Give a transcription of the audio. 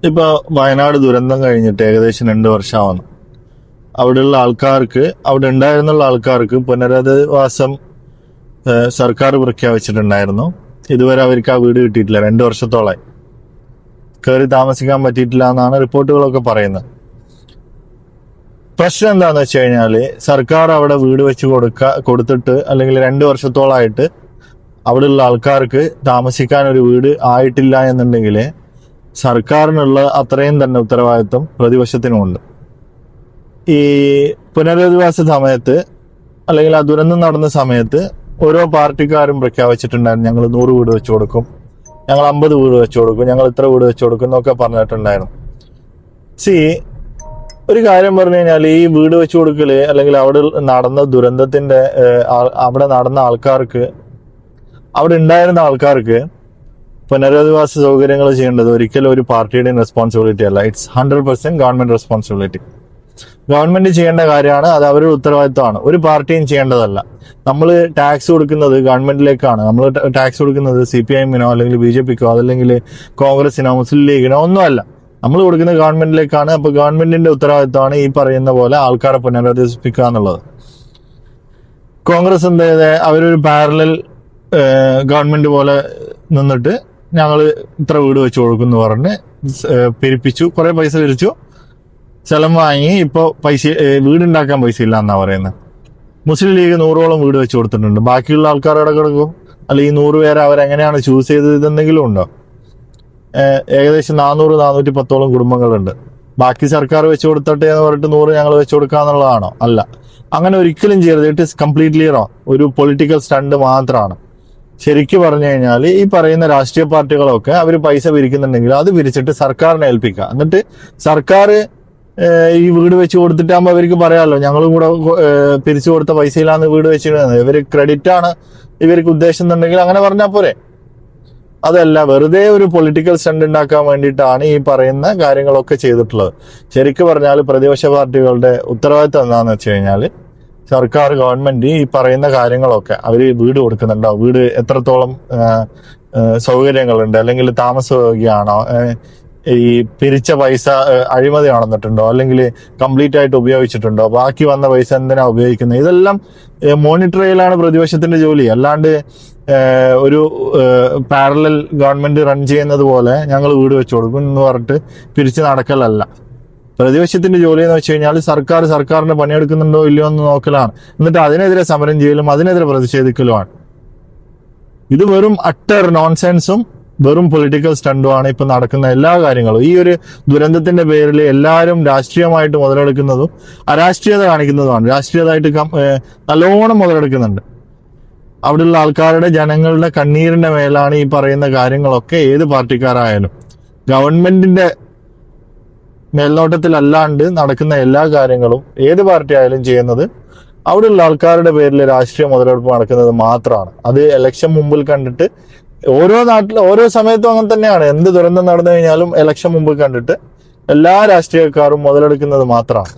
ഇപ്പൊ വയനാട് ദുരന്തം കഴിഞ്ഞിട്ട് ഏകദേശം 2 വർഷമാവുന്നു. അവിടെയുള്ള ആൾക്കാർക്ക്, അവിടെ ഉണ്ടായിരുന്നുള്ള ആൾക്കാർക്ക് പുനരധിവാസം സർക്കാർ പ്രഖ്യാപിച്ചിട്ടുണ്ടായിരുന്നു. ഇതുവരെ അവർക്ക് ആ വീട് കിട്ടിയിട്ടില്ല. 2 വർഷത്തോളമായി കയറി താമസിക്കാൻ പറ്റിയിട്ടില്ല എന്നാണ് റിപ്പോർട്ടുകളൊക്കെ പറയുന്നത്. പ്രശ്നം എന്താന്ന് വെച്ച് കഴിഞ്ഞാല്, സർക്കാർ അവിടെ വീട് വെച്ച് കൊടുത്തിട്ട് അല്ലെങ്കിൽ 2 വർഷത്തോളമായിട്ട് അവിടെയുള്ള ആൾക്കാർക്ക് താമസിക്കാൻ ഒരു വീട് ആയിട്ടില്ല എന്നുണ്ടെങ്കിൽ സർക്കാരിനുള്ള അത്രയും തന്നെ ഉത്തരവാദിത്വം പ്രതിപക്ഷത്തിനുമുണ്ട്. ഈ പുനരധിവാസ സമയത്ത് അല്ലെങ്കിൽ ആ ദുരന്തം നടന്ന സമയത്ത് ഓരോ പാർട്ടിക്കാരും പ്രഖ്യാപിച്ചിട്ടുണ്ടായിരുന്നു, ഞങ്ങൾ 100 വീട് വെച്ചു കൊടുക്കും, ഞങ്ങൾ 50 വീട് വെച്ചു കൊടുക്കും, ഞങ്ങൾ ഇത്ര വീട് വെച്ചു കൊടുക്കും എന്നൊക്കെ പറഞ്ഞിട്ടുണ്ടായിരുന്നു. ഒരു കാര്യം പറഞ്ഞു കഴിഞ്ഞാൽ, ഈ വീട് വെച്ചു കൊടുക്കല് അല്ലെങ്കിൽ അവിടെ നടന്ന ദുരന്തത്തിന്റെ അവിടെ നടന്ന ആൾക്കാർക്ക്, അവിടെ ഉണ്ടായിരുന്ന ആൾക്കാർക്ക് പുനരധിവാസ സൗകര്യങ്ങൾ ചെയ്യേണ്ടത് ഒരിക്കലും ഒരു പാർട്ടിയുടെയും റെസ്പോൺസിബിലിറ്റി അല്ല. It's 100% government responsibility. ഗവൺമെന്റ് ചെയ്യേണ്ട കാര്യമാണ്, അത് അവരുടെ ഉത്തരവാദിത്തമാണ്. ഒരു പാർട്ടിയും ചെയ്യേണ്ടതല്ല. നമ്മൾ ടാക്സ് കൊടുക്കുന്നത് ഗവൺമെന്റിലേക്കാണ്. നമ്മൾ ടാക്സ് കൊടുക്കുന്നത് CPIM-നോ അല്ലെങ്കിൽ BJPക്കോ അതല്ലെങ്കിൽ കോൺഗ്രസിനോ മുസ്ലിം ലീഗിനോ ഒന്നുമല്ല. നമ്മൾ കൊടുക്കുന്നത് ഗവൺമെന്റിലേക്കാണ്. അപ്പൊ ഗവൺമെന്റിന്റെ ഉത്തരവാദിത്തമാണ് ഈ പറയുന്ന പോലെ ആൾക്കാരെ പുനരധിവസിപ്പിക്കുക എന്നുള്ളത്. കോൺഗ്രസ് എന്ത് ചെയ്തത്, അവരൊരു പാരലൽ ഗവൺമെന്റ് പോലെ നിന്നിട്ട് ഞങ്ങൾ ഇത്ര വീട് വെച്ച് കൊടുക്കുന്നു പറഞ്ഞ് പിരിപ്പിച്ചു, കുറെ പൈസ പിരിച്ചു, സ്ഥലം വാങ്ങി. ഇപ്പൊ വീടുണ്ടാക്കാൻ പൈസ ഇല്ല എന്നാ പറയുന്നത്. മുസ്ലിം ലീഗ് 100ഓളം വീട് വെച്ച് കൊടുത്തിട്ടുണ്ട്. ബാക്കിയുള്ള ആൾക്കാരുടെ കിടക്കും. അല്ല, ഈ 100 പേരെ അവരെങ്ങനെയാണ് ചൂസ് ചെയ്തത്, ഇതെന്തെങ്കിലും ഉണ്ടോ? ഏകദേശം 410ഓളം കുടുംബങ്ങളുണ്ട്. ബാക്കി സർക്കാർ വെച്ച് കൊടുത്തട്ടെ എന്ന് പറഞ്ഞിട്ട് 100 ഞങ്ങൾ വെച്ച് കൊടുക്കാന്നുള്ളതാണോ? അല്ല, അങ്ങനെ ഒരിക്കലും ചെയ്യരുത്. It is completely wrong. ഒരു പൊളിറ്റിക്കൽ സ്റ്റണ്ട് മാത്രമാണ്. ശരിക്കും പറഞ്ഞു കഴിഞ്ഞാൽ ഈ പറയുന്ന രാഷ്ട്രീയ പാർട്ടികളൊക്കെ അവർ പൈസ പിരിക്കുന്നുണ്ടെങ്കിൽ അത് പിരിച്ചിട്ട് സർക്കാരിനെ ഏൽപ്പിക്കുക. എന്നിട്ട് സർക്കാർ ഈ വീട് വെച്ച് കൊടുത്തിട്ടാകുമ്പോൾ അവർക്ക് പറയാമല്ലോ, ഞങ്ങളും കൂടെ പിരിച്ചു കൊടുത്ത പൈസയിലാണ് വീട് വെച്ചിരുന്നത്, ഇവര് ക്രെഡിറ്റ് ആണ് ഇവർക്ക് ഉദ്ദേശം എന്നുണ്ടെങ്കിൽ അങ്ങനെ പറഞ്ഞാൽ പോരെ. അതല്ല, വെറുതെ ഒരു പൊളിറ്റിക്കൽ സ്റ്റണ്ട് ഉണ്ടാക്കാൻ വേണ്ടിയിട്ടാണ് ഈ പറയുന്ന കാര്യങ്ങളൊക്കെ ചെയ്തിട്ടുള്ളത്. ശരിക്കും പറഞ്ഞാൽ പ്രതിപക്ഷ പാർട്ടികളുടെ ഉത്തരവാദിത്തം എന്താണെന്ന് വെച്ച് കഴിഞ്ഞാൽ, സർക്കാർ ഗവൺമെന്റ് ഈ പറയുന്ന കാര്യങ്ങളൊക്കെ അവര് വീട് കൊടുക്കുന്നുണ്ടോ, വീട് എത്രത്തോളം സൗകര്യങ്ങളുണ്ട്, അല്ലെങ്കിൽ താമസയോഗ്യമാണോ, ഈ പിരിച്ച പൈസ അഴിമതി നടന്നിട്ടുണ്ടോ, അല്ലെങ്കിൽ കംപ്ലീറ്റ് ആയിട്ട് ഉപയോഗിച്ചിട്ടുണ്ടോ, ബാക്കി വന്ന പൈസ എന്തിനാ ഉപയോഗിക്കുന്നത്, ഇതെല്ലാം മോണിറ്റർ ചെയ്യലാണ് പ്രതിപക്ഷത്തിന്റെ ജോലി. അല്ലാണ്ട് ഒരു പാരലൽ ഗവൺമെന്റ് റൺ ചെയ്യുന്നത് പോലെ ഞങ്ങൾ വീട് വെച്ചു കൊടുക്കും എന്ന് പറഞ്ഞിട്ട് പിരിച്ചു നടക്കലല്ല. പ്രതിപക്ഷത്തിന്റെ ജോലി എന്ന് വെച്ച് കഴിഞ്ഞാൽ സർക്കാരിന്റെ പണിയെടുക്കുന്നുണ്ടോ ഇല്ലയോ എന്ന് നോക്കലാണ്. എന്നിട്ട് അതിനെതിരെ സമരം ചെയ്യലും അതിനെതിരെ പ്രതിഷേധിക്കലുമാണ്. ഇത് വെറും അട്ടർ നോൺസെൻസും വെറും പൊളിറ്റിക്കൽ സ്റ്റണ്ടുമാണ് ഇപ്പൊ നടക്കുന്ന എല്ലാ കാര്യങ്ങളും. ഈ ഒരു ദുരന്തത്തിന്റെ പേരിൽ എല്ലാവരും രാഷ്ട്രീയമായിട്ട് മുതലെടുക്കുന്നതും അരാഷ്ട്രീയത കാണിക്കുന്നതുമാണ്. രാഷ്ട്രീയമായിട്ട് നല്ലോണം മുതലെടുക്കുന്നുണ്ട്. അവിടെയുള്ള ആൾക്കാരുടെ, ജനങ്ങളുടെ കണ്ണീരിന്റെ മേലാണ് ഈ പറയുന്ന കാര്യങ്ങളൊക്കെ. ഏത് പാർട്ടിക്കാരായാലും ഗവൺമെന്റിന്റെ മേൽനോട്ടത്തിലല്ലാണ്ട് നടക്കുന്ന എല്ലാ കാര്യങ്ങളും ഏത് പാർട്ടി ആയാലും ചെയ്യുന്നത് അവിടെയുള്ള ആൾക്കാരുടെ പേരിൽ രാഷ്ട്രീയ മുതലെടുപ്പ് നടക്കുന്നത് മാത്രമാണ്. അത് ഇലക്ഷൻ മുമ്പിൽ കണ്ടിട്ട്, ഓരോ നാട്ടിലും ഓരോ സമയത്തും അങ്ങനെ തന്നെയാണ്. എന്ത് ദുരന്തം നടന്നു കഴിഞ്ഞാലും ഇലക്ഷൻ മുമ്പിൽ കണ്ടിട്ട് എല്ലാ രാഷ്ട്രീയക്കാരും മുതലെടുക്കുന്നത് മാത്രമാണ്.